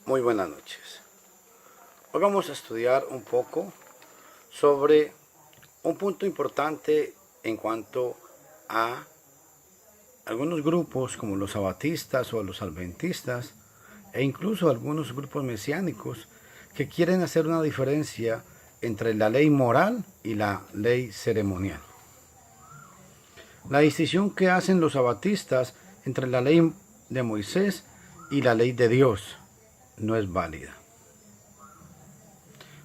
Muy buenas noches. Hoy vamos a estudiar un poco sobre un punto importante en cuanto a algunos grupos como los sabatistas o los adventistas e incluso algunos grupos mesiánicos que quieren hacer una diferencia entre la ley moral y la ley ceremonial. La distinción que hacen los sabatistas entre la ley de Moisés y la ley de Dios no es válida.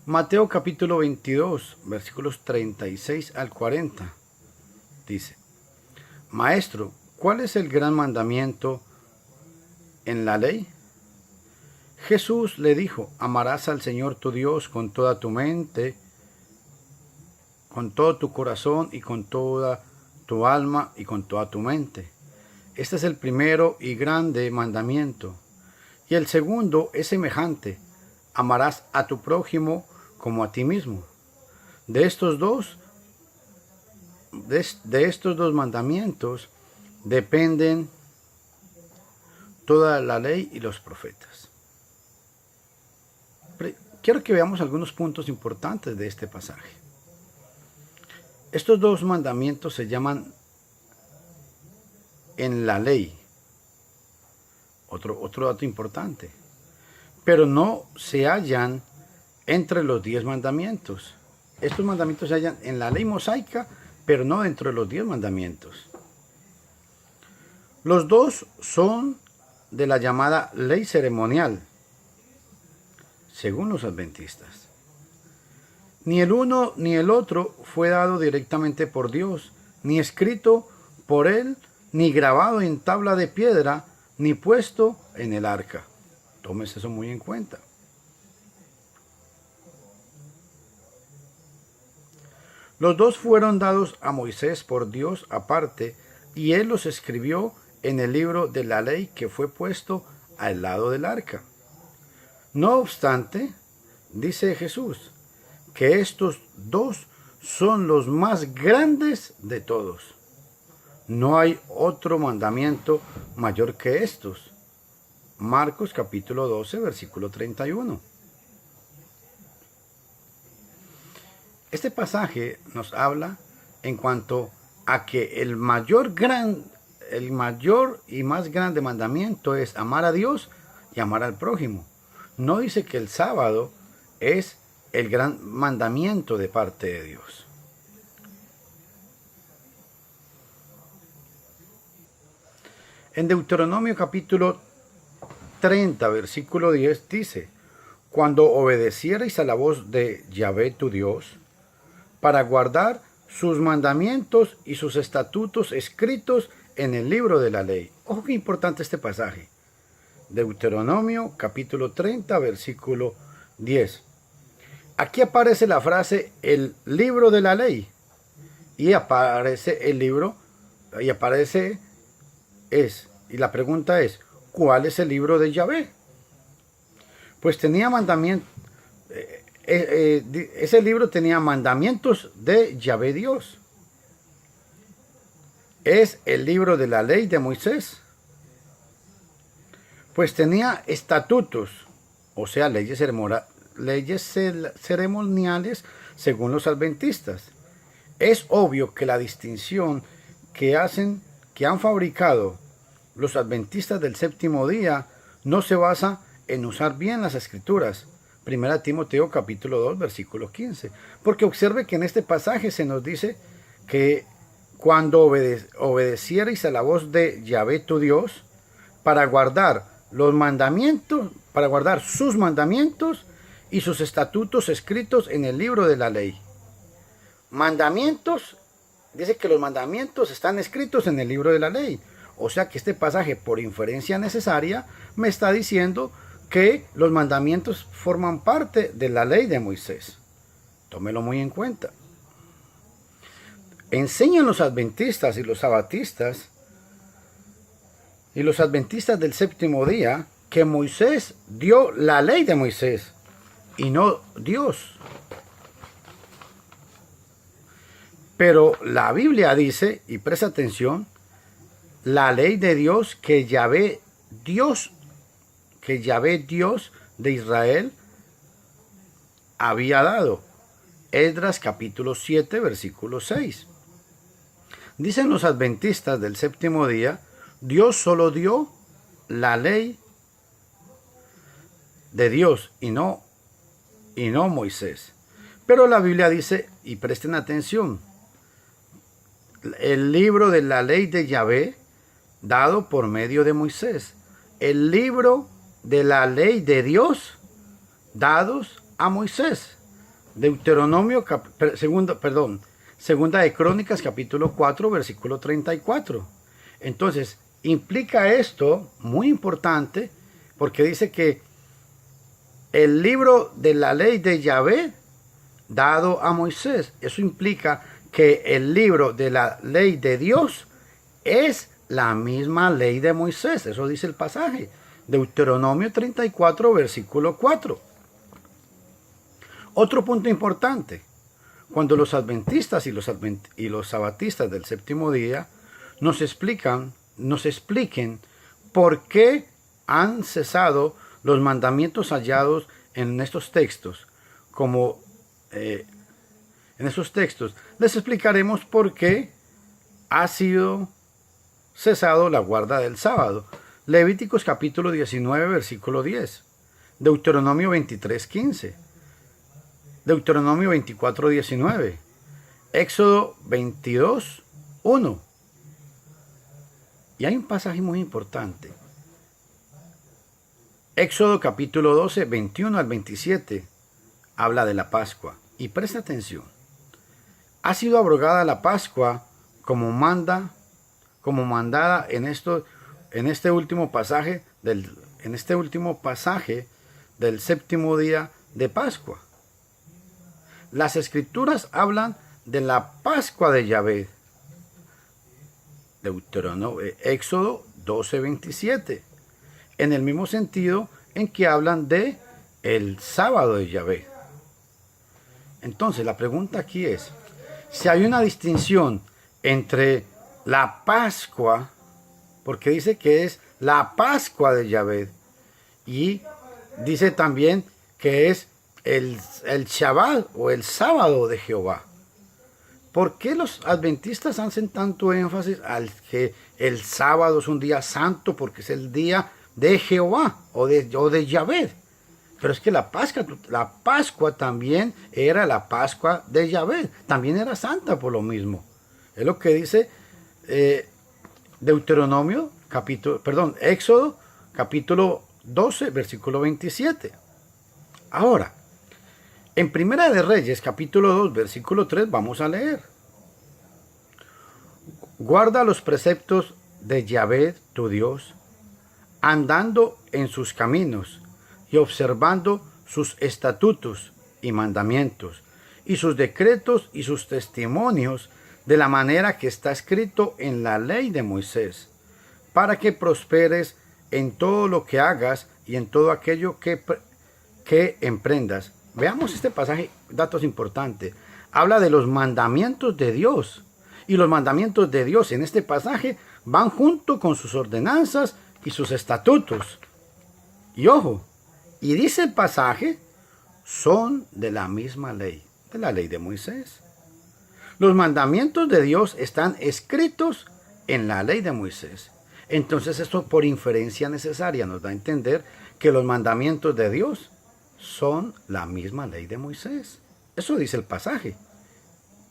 Mateo capítulo 22, versículos 36 al 40, dice: Maestro, ¿cuál es el gran mandamiento en la ley? Jesús le dijo: amarás al Señor tu Dios con toda tu mente, con todo tu corazón y con toda tu alma y con toda tu mente. Este es el primero y grande mandamiento. Y el segundo es semejante: amarás a tu prójimo como a ti mismo. De estos dos mandamientos dependen toda la ley y los profetas. Quiero que veamos algunos puntos importantes de este pasaje. Estos dos mandamientos se llaman en la ley. Otro dato importante. Pero no se hallan entre los 10 mandamientos. Estos mandamientos se hallan en la ley mosaica, pero no dentro de los 10 mandamientos. Los dos son de la llamada ley ceremonial, según los adventistas. Ni el uno ni el otro fue dado directamente por Dios, ni escrito por Él, ni grabado en tabla de piedra, ni puesto en el arca. Tómese eso muy en cuenta. Los dos fueron dados a Moisés por Dios aparte, y él los escribió en el libro de la ley que fue puesto al lado del arca. No obstante, dice Jesús, que estos dos son los más grandes de todos. No hay otro mandamiento mayor que estos. Marcos capítulo 12, versículo 31. Este pasaje nos habla en cuanto a que el mayor y más grande mandamiento es amar a Dios y amar al prójimo. No dice que el sábado es el gran mandamiento de parte de Dios. En Deuteronomio capítulo 30, versículo 10 dice: Cuando obedecierais a la voz de Yahvé tu Dios, para guardar sus mandamientos y sus estatutos escritos en el libro de la ley. Ojo que importante este pasaje. Deuteronomio capítulo 30, versículo 10. Aquí aparece la frase el libro de la ley. Y aparece el libro, y la pregunta es, ¿cuál es el libro de Yahvé? Pues tenía mandamientos. Ese libro tenía mandamientos de Yahvé Dios. Es el libro de la ley de Moisés. Pues tenía estatutos, o sea, leyes ceremoniales según los adventistas. Es obvio que la distinción que han fabricado los adventistas del séptimo día no se basa en usar bien las escrituras. 1 Timoteo capítulo 2, versículo 15. Porque observe que en este pasaje se nos dice que cuando obedecierais a la voz de Yahvé tu Dios, para guardar los mandamientos, para guardar sus mandamientos y sus estatutos escritos en el libro de la ley. Mandamientos, dice que los mandamientos están escritos en el libro de la ley. O sea que este pasaje, por inferencia necesaria, me está diciendo que los mandamientos forman parte de la ley de Moisés. Tómelo muy en cuenta. Enseñan los adventistas y los sabatistas y los adventistas del séptimo día que Moisés dio la ley de Moisés y no Dios. Pero la Biblia dice, y presta atención, la ley de Dios que Yahvé Dios de Israel había dado. Esdras capítulo 7, versículo 6. Dicen los adventistas del séptimo día, Dios solo dio la ley de Dios y no Moisés. Pero la Biblia dice, y presten atención, el libro de la ley de Yahvé dado por medio de Moisés. El libro de la ley de Dios dados a Moisés. Deuteronomio, segunda de Crónicas, capítulo 4, versículo 34. Entonces, implica esto, muy importante, porque dice que el libro de la ley de Yahvé dado a Moisés. Eso implica que el libro de la ley de Dios es la misma ley de Moisés. Eso dice el pasaje. Deuteronomio 34, versículo 4. Otro punto importante. Cuando los adventistas y los sabatistas del séptimo día nos expliquen por qué han cesado los mandamientos hallados en estos textos, en esos textos, les explicaremos por qué ha sido cesado la guarda del sábado. Levíticos capítulo 19, versículo 10. Deuteronomio 23, 15. Deuteronomio 24, 19. Éxodo 22, 1. Y hay un pasaje muy importante. Éxodo capítulo 12, 21 al 27, habla de la Pascua. Y presta atención. Ha sido abrogada la Pascua como mandada en este último pasaje del séptimo día de Pascua. Las Escrituras hablan de la Pascua de Yahvé. Éxodo 12, 27. En el mismo sentido en que hablan de el sábado de Yahvé. Entonces, la pregunta aquí es, si hay una distinción entre la Pascua, porque dice que es la Pascua de Yahvé, y dice también que es el Shabbat o el sábado de Jehová. ¿Por qué los adventistas hacen tanto énfasis al que el sábado es un día santo porque es el día de Jehová o de Yahvé? Pero es que la Pascua también era la Pascua de Yahvé, también era santa por lo mismo. Es lo que dice Éxodo capítulo 12, versículo 27. Ahora, en Primera de Reyes, capítulo 2, versículo 3, vamos a leer. Guarda los preceptos de Yahvé, tu Dios, andando en sus caminos y observando sus estatutos y mandamientos, y sus decretos y sus testimonios, de la manera que está escrito en la ley de Moisés, para que prosperes en todo lo que hagas y en todo aquello que emprendas. Veamos este pasaje, datos importantes. Habla de los mandamientos de Dios. Y los mandamientos de Dios en este pasaje van junto con sus ordenanzas y sus estatutos. Y ojo, y dice el pasaje, son de la misma ley, de la ley de Moisés. Los mandamientos de Dios están escritos en la ley de Moisés. Entonces esto por inferencia necesaria nos da a entender que los mandamientos de Dios son la misma ley de Moisés. Eso dice el pasaje.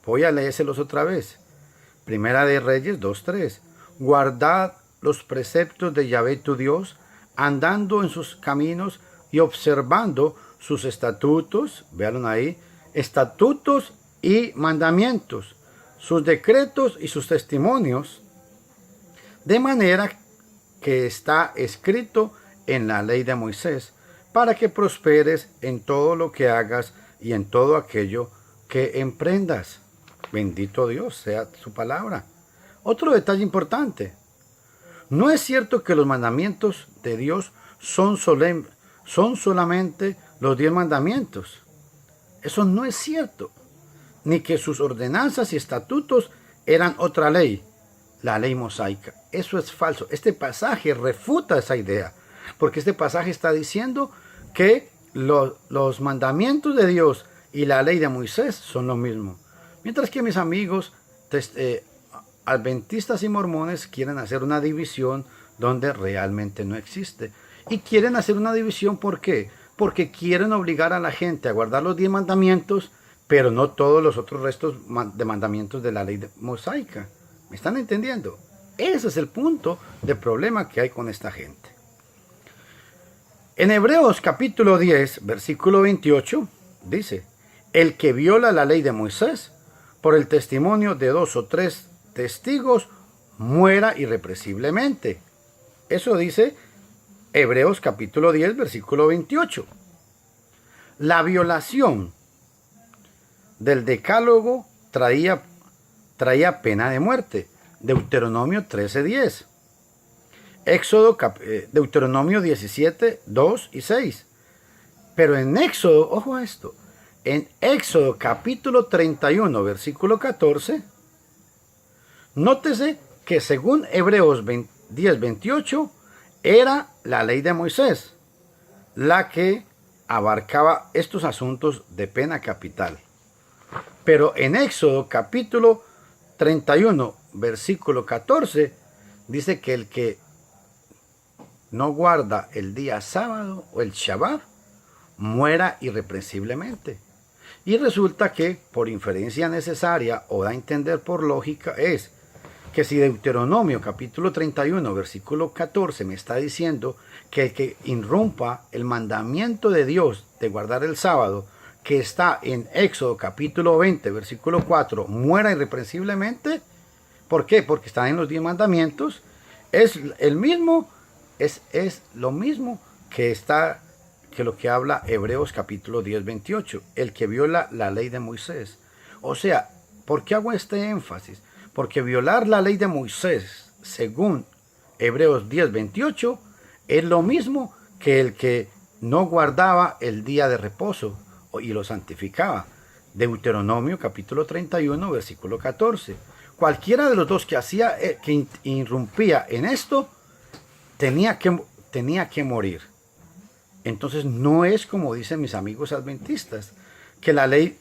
Voy a leérselos otra vez. Primera de Reyes 2:3. Guardad los preceptos de Yahvé tu Dios, andando en sus caminos y observando sus estatutos, véanlo ahí, estatutos y mandamientos, sus decretos y sus testimonios, de manera que está escrito en la ley de Moisés, para que prosperes en todo lo que hagas y en todo aquello que emprendas. Bendito Dios sea su palabra. Otro detalle importante. No es cierto que los mandamientos de Dios son solamente los 10 mandamientos. Eso no es cierto. Ni que sus ordenanzas y estatutos eran otra ley, la ley mosaica. Eso es falso. Este pasaje refuta esa idea, porque este pasaje está diciendo que los mandamientos de Dios y la ley de Moisés son lo mismo. Mientras que mis amigos adventistas y mormones quieren hacer una división donde realmente no existe. Y quieren hacer una división, ¿por qué? Porque quieren obligar a la gente a guardar los 10 mandamientos, pero no todos los otros restos de mandamientos de la ley mosaica. ¿Me están entendiendo? Ese es el punto de problema que hay con esta gente. En Hebreos capítulo 10, versículo 28, dice: el que viola la ley de Moisés, por el testimonio de 2 o 3 testigos, muera irrepresiblemente. Eso dice Hebreos capítulo 10, versículo 28. La violación del decálogo traía pena de muerte. Deuteronomio 13:10. Deuteronomio 17, 2 y 6. Pero en Éxodo, ojo a esto, en Éxodo capítulo 31, versículo 14, nótese que según Hebreos 10, 28, era la ley de Moisés la que abarcaba estos asuntos de pena capital. Pero en Éxodo capítulo 31, versículo 14, dice que el que no guarda el día sábado o el Shabbat, muera irreprensiblemente. Y resulta que, por inferencia necesaria o da a entender por lógica, es que si Deuteronomio capítulo 31, versículo 14 me está diciendo que el que irrumpa el mandamiento de Dios de guardar el sábado, que está en Éxodo capítulo 20, versículo 4, muera irreprensiblemente. ¿Por qué? Porque está en los 10 mandamientos. Es el mismo, es lo mismo que lo que habla Hebreos capítulo 10, 28. El que viola la ley de Moisés. O sea, ¿por qué hago este énfasis? Porque violar la ley de Moisés, según Hebreos 10, 28, es lo mismo que el que no guardaba el día de reposo y lo santificaba. Deuteronomio capítulo 31, versículo 14. Cualquiera de los dos que irrumpía en esto, tenía que morir. Entonces no es como dicen mis amigos adventistas, que la ley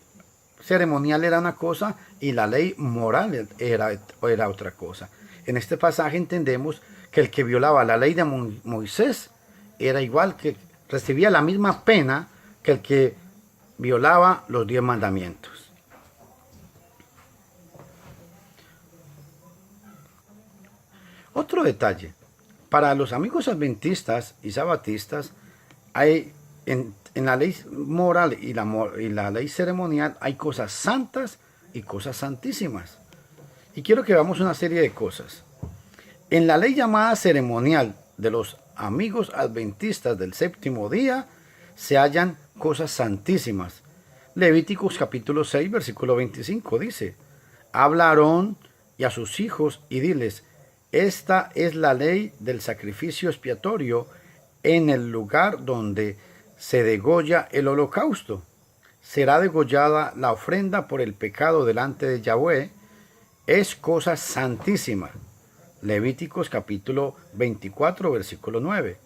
ceremonial era una cosa y la ley moral era otra cosa. En este pasaje entendemos que el que violaba la ley de Moisés era igual, que recibía la misma pena que el que violaba los 10 mandamientos. Otro detalle: para los amigos adventistas y sabatistas, hay en la ley moral y la ley ceremonial hay cosas santas y cosas santísimas. Y quiero que veamos una serie de cosas. En la ley llamada ceremonial de los amigos adventistas del séptimo día se hallan cosas santísimas. Levíticos capítulo 6, versículo 25 dice: habla a Aarón y a sus hijos y diles: esta es la ley del sacrificio expiatorio en el lugar donde se degolla el holocausto. Será degollada la ofrenda por el pecado delante de Yahweh. Es cosa santísima. Levíticos capítulo 24, versículo 9.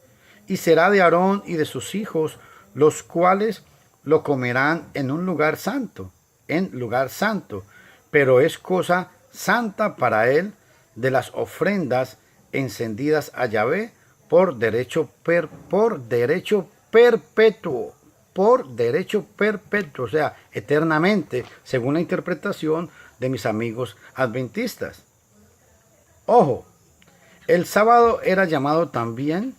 Y será de Aarón y de sus hijos, los cuales lo comerán en un lugar santo, pero es cosa santa para él, de las ofrendas encendidas a Yahvé por derecho perpetuo, o sea, eternamente, según la interpretación de mis amigos adventistas. Ojo, el sábado era llamado también,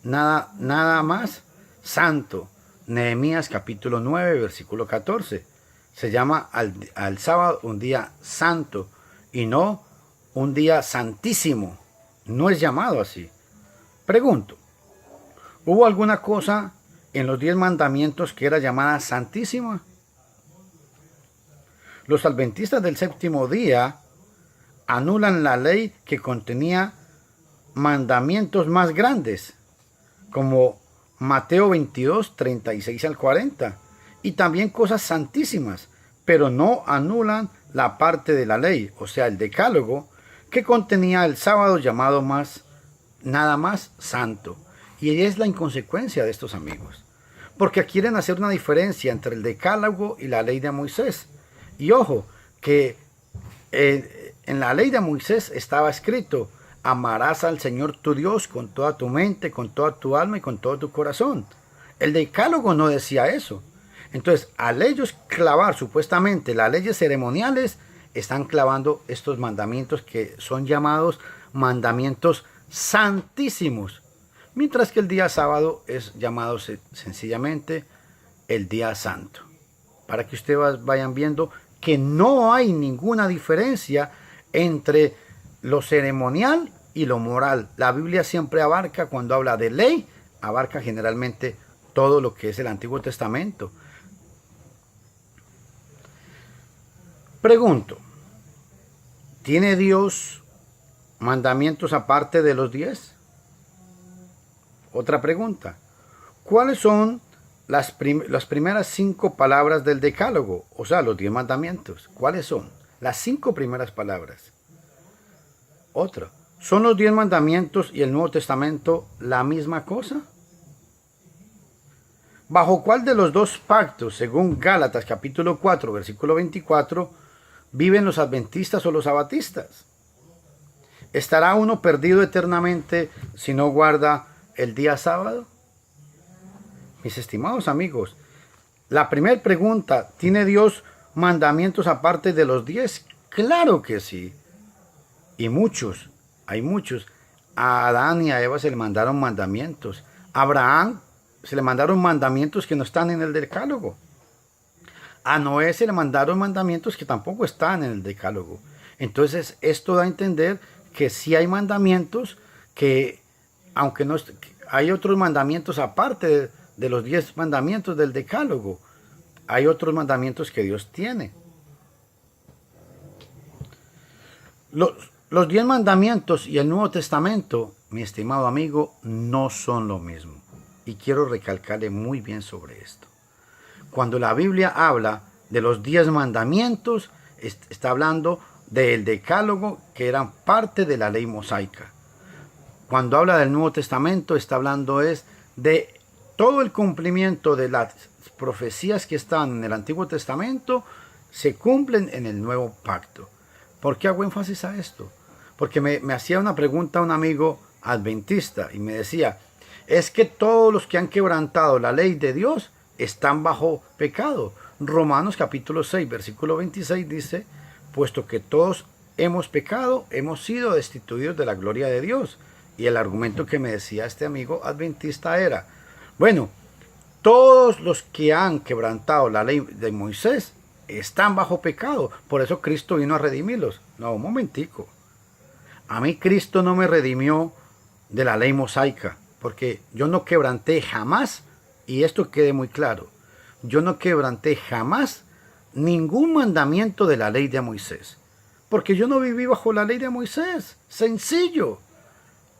nada más santo. Nehemías capítulo 9, versículo 14. Se llama al sábado un día santo y no un día santísimo. No es llamado así. Pregunto: ¿hubo alguna cosa en los 10 mandamientos que era llamada santísima? Los adventistas del séptimo día anulan la ley que contenía mandamientos más grandes, como Mateo 22, 36 al 40, y también cosas santísimas, pero no anulan la parte de la ley, o sea, el decálogo, que contenía el sábado llamado más nada más santo. Y es la inconsecuencia de estos amigos. Porque quieren hacer una diferencia entre el decálogo y la ley de Moisés. Y ojo, que en la ley de Moisés estaba escrito: amarás al Señor tu Dios con toda tu mente, con toda tu alma y con todo tu corazón. El decálogo no decía eso. Entonces, al ellos clavar supuestamente las leyes ceremoniales, están clavando estos mandamientos que son llamados mandamientos santísimos. Mientras que el día sábado es llamado sencillamente el día santo. Para que ustedes vayan viendo que no hay ninguna diferencia entre lo ceremonial y lo moral. La Biblia siempre abarca, cuando habla de ley, abarca generalmente todo lo que es el Antiguo Testamento. Pregunto, ¿tiene Dios mandamientos aparte de los 10? Otra pregunta, ¿cuáles son las primeras 5 palabras del decálogo? O sea, los 10 mandamientos. ¿Cuáles son? Las 5 primeras palabras. Otra, ¿son los 10 mandamientos y el Nuevo Testamento la misma cosa? ¿Bajo cuál de los dos pactos, según Gálatas capítulo 4, versículo 24, viven los adventistas o los sabatistas? ¿Estará uno perdido eternamente si no guarda el día sábado? Mis estimados amigos, la primera pregunta, ¿tiene Dios mandamientos aparte de los 10? Claro que sí. Y muchos, hay muchos. A Adán y a Eva se le mandaron mandamientos. A Abraham se le mandaron mandamientos que no están en el decálogo. A Noé se le mandaron mandamientos que tampoco están en el decálogo. Entonces, esto da a entender que sí hay mandamientos que, aunque no hay otros mandamientos aparte de los 10 mandamientos del decálogo, hay otros mandamientos que Dios tiene. Los 10 mandamientos y el Nuevo Testamento, mi estimado amigo, no son lo mismo. Y quiero recalcarle muy bien sobre esto. Cuando la Biblia habla de los 10 mandamientos, está hablando del decálogo, que eran parte de la ley mosaica. Cuando habla del Nuevo Testamento, está hablando de todo el cumplimiento de las profecías que están en el Antiguo Testamento, se cumplen en el Nuevo Pacto. ¿Por qué hago énfasis a esto? Porque me hacía una pregunta un amigo adventista y me decía, es que todos los que han quebrantado la ley de Dios están bajo pecado. Romanos capítulo 6, versículo 26 dice, puesto que todos hemos pecado, hemos sido destituidos de la gloria de Dios. Y el argumento que me decía este amigo adventista era, bueno, todos los que han quebrantado la ley de Moisés están bajo pecado, por eso Cristo vino a redimirlos. No, un momentico. A mí Cristo no me redimió de la ley mosaica, porque yo no quebranté jamás, y esto quede muy claro, yo no quebranté jamás ningún mandamiento de la ley de Moisés, porque yo no viví bajo la ley de Moisés. Sencillo.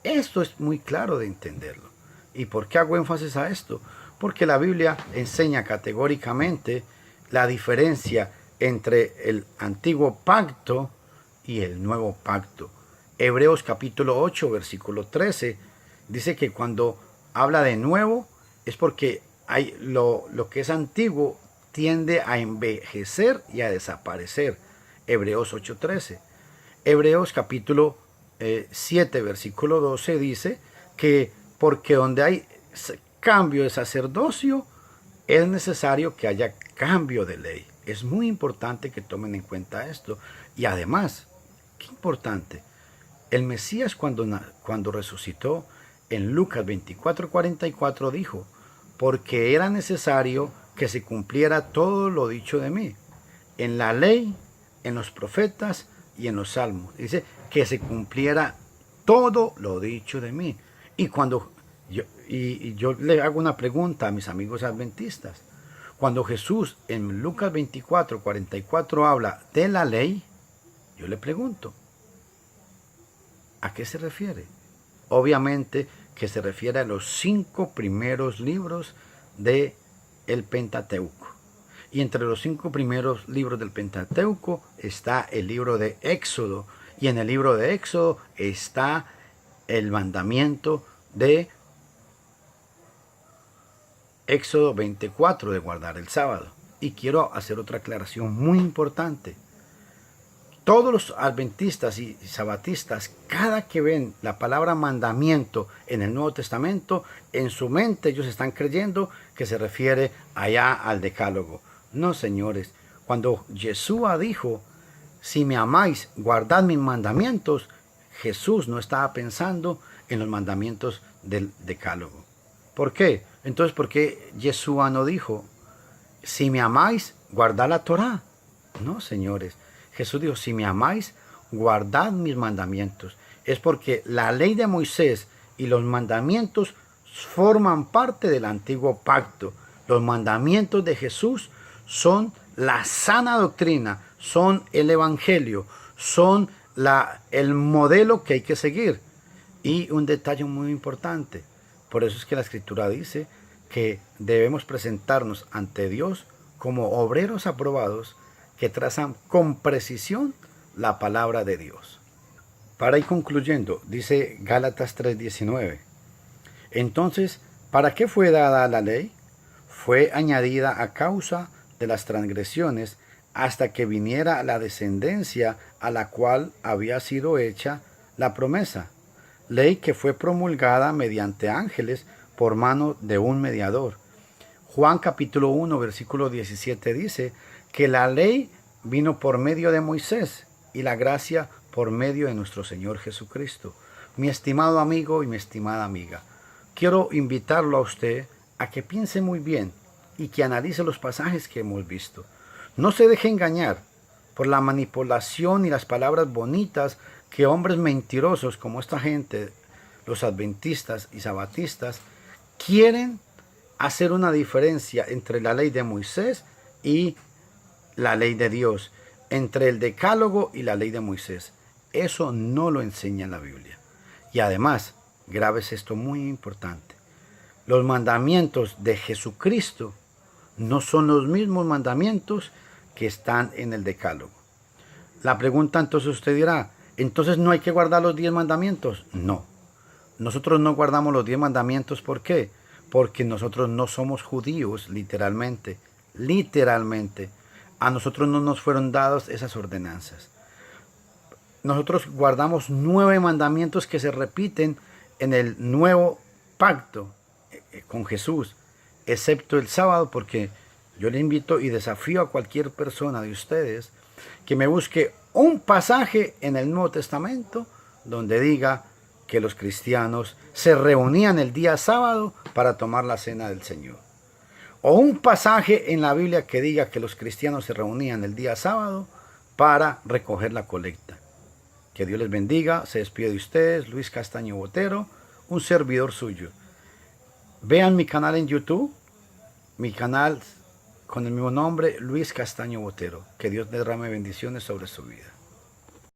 Esto es muy claro de entenderlo. ¿Y por qué hago énfasis a esto? Porque la Biblia enseña categóricamente la diferencia entre el antiguo pacto y el nuevo pacto. Hebreos capítulo 8, versículo 13, dice que cuando habla de nuevo es porque lo que es antiguo tiende a envejecer y a desaparecer. Hebreos 8:13. Hebreos capítulo 7, versículo 12 dice que porque donde hay cambio de sacerdocio es necesario que haya cambio de ley. Es muy importante que tomen en cuenta esto. Y además, qué importante, el Mesías cuando resucitó en Lucas 24:44 dijo, porque era necesario que se cumpliera todo lo dicho de mí, en la ley, en los profetas y en los salmos. Dice que se cumpliera todo lo dicho de mí. Y cuando yo le hago una pregunta a mis amigos adventistas, cuando Jesús en Lucas 24:44 habla de la ley, yo le pregunto, ¿a qué se refiere? Obviamente que se refiere a los 5 primeros libros del Pentateuco. Y entre los 5 primeros libros del Pentateuco está el libro de Éxodo. Y en el libro de Éxodo está el mandamiento de Éxodo 24 de guardar el sábado. Y quiero hacer otra aclaración muy importante. Todos los adventistas y sabatistas, cada que ven la palabra mandamiento en el Nuevo Testamento, en su mente ellos están creyendo que se refiere allá al decálogo. No, señores. Cuando Yeshua dijo, si me amáis, guardad mis mandamientos, Jesús no estaba pensando en los mandamientos del decálogo. ¿Por qué? Entonces, ¿por qué Yeshua no dijo, si me amáis, guardad la Torá? No, señores. Jesús dijo, si me amáis, guardad mis mandamientos. Es porque la ley de Moisés y los mandamientos forman parte del antiguo pacto. Los mandamientos de Jesús son la sana doctrina, son el evangelio, son el modelo que hay que seguir. Y un detalle muy importante, por eso es que la Escritura dice que debemos presentarnos ante Dios como obreros aprobados que trazan con precisión la palabra de Dios. Para ir concluyendo, dice Gálatas 3:19. Entonces, ¿para qué fue dada la ley? Fue añadida a causa de las transgresiones hasta que viniera la descendencia a la cual había sido hecha la promesa. Ley que fue promulgada mediante ángeles por mano de un mediador. Juan capítulo 1 versículo 17 dice que la ley vino por medio de Moisés y la gracia por medio de nuestro Señor Jesucristo. Mi estimado amigo y mi estimada amiga, quiero invitarlo a usted a que piense muy bien y que analice los pasajes que hemos visto. No se deje engañar por la manipulación y las palabras bonitas que hombres mentirosos como esta gente, los adventistas y sabatistas, quieren hacer una diferencia entre la ley de Moisés y la ley de Dios, entre el decálogo y la ley de Moisés. Eso no lo enseña la Biblia. Y además, grabes esto muy importante, los mandamientos de Jesucristo no son los mismos mandamientos que están en el decálogo. La pregunta entonces usted dirá, ¿entonces no hay que guardar los 10 mandamientos? No. Nosotros no guardamos los 10 mandamientos, ¿por qué? Porque nosotros no somos judíos, literalmente. Literalmente. A nosotros no nos fueron dadas esas ordenanzas. Nosotros guardamos 9 mandamientos que se repiten en el nuevo pacto con Jesús, excepto el sábado, porque yo le invito y desafío a cualquier persona de ustedes que me busque un pasaje en el Nuevo Testamento donde diga que los cristianos se reunían el día sábado para tomar la cena del Señor. O un pasaje en la Biblia que diga que los cristianos se reunían el día sábado para recoger la colecta. Que Dios les bendiga. Se despide de ustedes, Luis Castaño Botero, un servidor suyo. Vean mi canal en YouTube, mi canal con el mismo nombre, Luis Castaño Botero. Que Dios derrame bendiciones sobre su vida.